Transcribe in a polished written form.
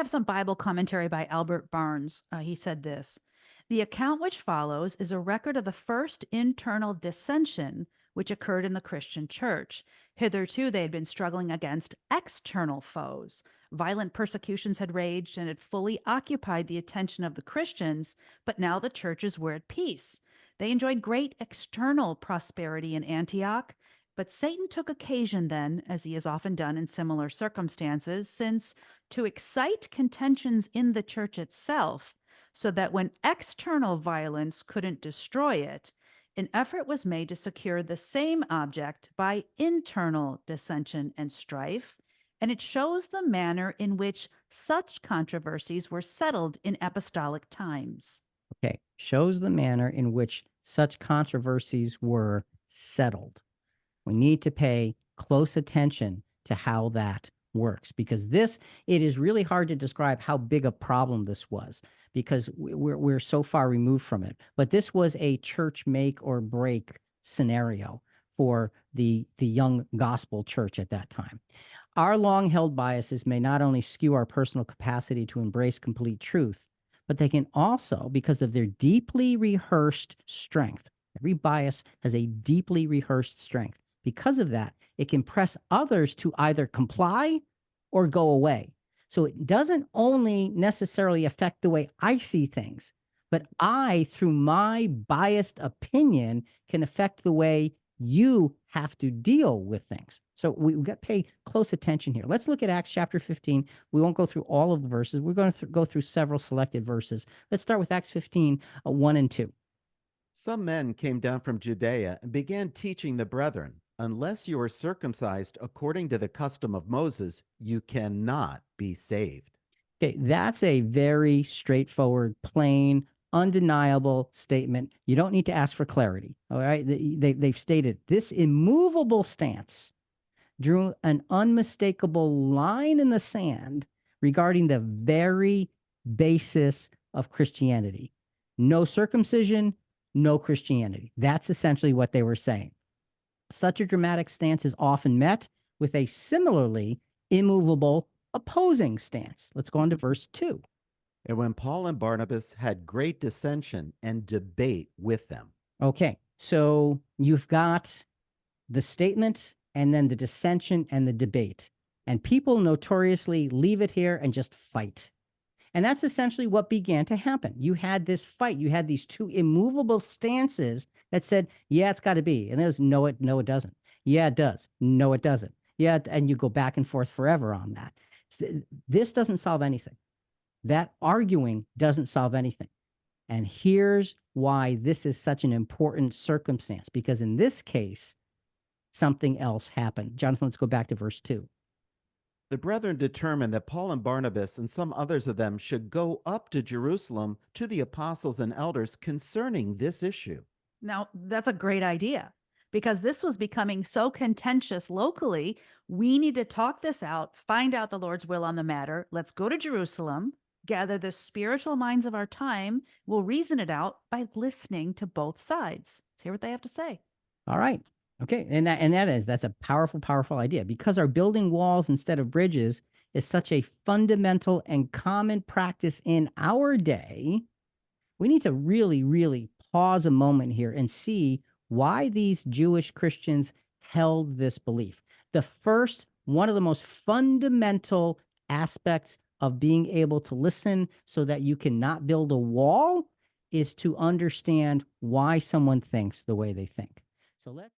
have some Bible commentary by Albert Barnes. He said this: "The account which follows is a record of the first internal dissension which occurred in the Christian church. Hitherto, they had been struggling against external foes. Violent persecutions had raged and had fully occupied the attention of the Christians, but now the churches were at peace. They enjoyed great external prosperity in Antioch. But Satan took occasion then, as he has often done in similar circumstances, since to excite contentions in the church itself, so that when external violence couldn't destroy it, an effort was made to secure the same object by internal dissension and strife, and it shows the manner in which such controversies were settled in apostolic times." Okay, shows the manner in which such controversies were settled. We need to pay close attention to how that works because it is really hard to describe how big a problem this was because we're so far removed from it. But this was a church make or break scenario for the young gospel church at that time. Our long held biases may not only skew our personal capacity to embrace complete truth, but they can also, because of their deeply rehearsed strength, every bias has a deeply rehearsed strength. Because of that, it can press others to either comply or go away. So it doesn't only necessarily affect the way I see things, but I, through my biased opinion, can affect the way you have to deal with things. So we've got to pay close attention here. Let's look at Acts chapter 15. We won't go through all of the verses. We're going to go through several selected verses. Let's start with Acts 15, 1 and 2. Some men came down from Judea and began teaching the brethren, unless you are circumcised according to the custom of Moses, you cannot be saved. Okay, that's a very straightforward, plain, undeniable statement. You don't need to ask for clarity. All right. They've stated this immovable stance drew an unmistakable line in the sand regarding the very basis of Christianity. No circumcision, no Christianity. That's essentially what they were saying. Such a dramatic stance is often met with a similarly immovable opposing stance. Let's go on to verse 2. And when Paul and Barnabas had great dissension and debate with them. Okay, so you've got the statement and then the dissension and the debate. And people notoriously leave it here and just fight. And that's essentially what began to happen. You had this fight. You had these two immovable stances that said, yeah, it's got to be. And there's no, no, it doesn't. Yeah, it does. No, it doesn't. Yeah. And you go back and forth forever on that. This doesn't solve anything. That arguing doesn't solve anything. And here's why this is such an important circumstance, because in this case, something else happened. Jonathan, let's go back to verse 2. The brethren determined that Paul and Barnabas and some others of them should go up to Jerusalem to the apostles and elders concerning this issue. Now, that's a great idea because this was becoming so contentious locally. We need to talk this out, find out the Lord's will on the matter. Let's go to Jerusalem, gather the spiritual minds of our time. We'll reason it out by listening to both sides. Let's hear what they have to say. All right. Okay. That's a powerful, powerful idea because our building walls instead of bridges is such a fundamental and common practice in our day. We need to really, really pause a moment here and see why these Jewish Christians held this belief. One of the most fundamental aspects of being able to listen so that you cannot build a wall is to understand why someone thinks the way they think. So let's